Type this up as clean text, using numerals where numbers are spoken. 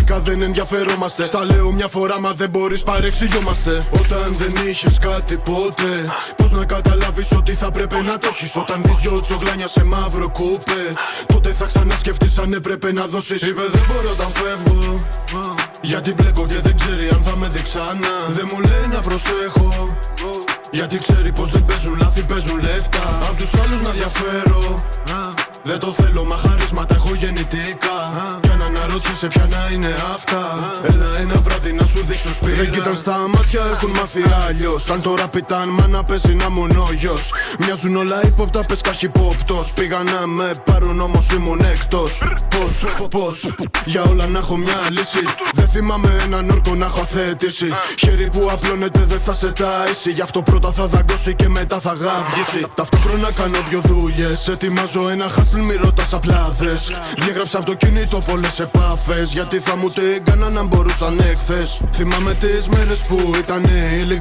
Γενικά δεν ενδιαφερόμαστε. Στα λέω μια φορά, μα δεν μπορείς παρεξηγιόμαστε. Όταν δεν είχες κάτι ποτέ, πώς να καταλάβεις ότι θα πρέπει να το έχεις? Όταν δεις δυο τσογλάνια σε μαύρο κούπε, τότε θα ξανασκεφτείς αν έπρεπε να δώσεις. Είπε δεν μπορώ όταν φεύγω, γιατί μπλέκω και δεν ξέρει αν θα με δει ξανά. Δεν μου λέει να προσέχω, γιατί ξέρει πως δεν παίζουν λάθη, παίζουν λεφτά. Απ' τους άλλους να διαφέρω, δεν το θέλω, μα χαρίσματα έχω γεννητικά. Κι αν αναρωτιέσαι ποια να είναι αυτά, έλα ένα βράδυ να σου δείξω σπίρα. Δεν κοίταν στα μάτια, έχουν μάθει αλλιώς. Αν τώρα πιτάν, μα να πέσει να μου ο γιος. Μοιάζουν όλα ύποπτα, πες καχυπόπτος. Πήγα να με πάρουν όμως ήμουν εκτός. Πώς, για όλα να έχω μια λύση. Δεν θυμάμαι έναν όρκο να έχω αθέτηση. Χέρι που απλώνεται δεν θα σε ταΐσει. Γι' αυτό πρώτα θα δαγκώσει και μετά θα γαυγίσει. Ταυτόχρονα κάνω δυο δουλειές. Ετοιμάζω ένα hustle, μη ρωτάς απλά δες. Διέγραψα από το κινητό πολλές επάφες, γιατί θα μου την κάναν αν μπορούσαν εχθές. Θυμάμαι τις μέρες που ήταν illegal.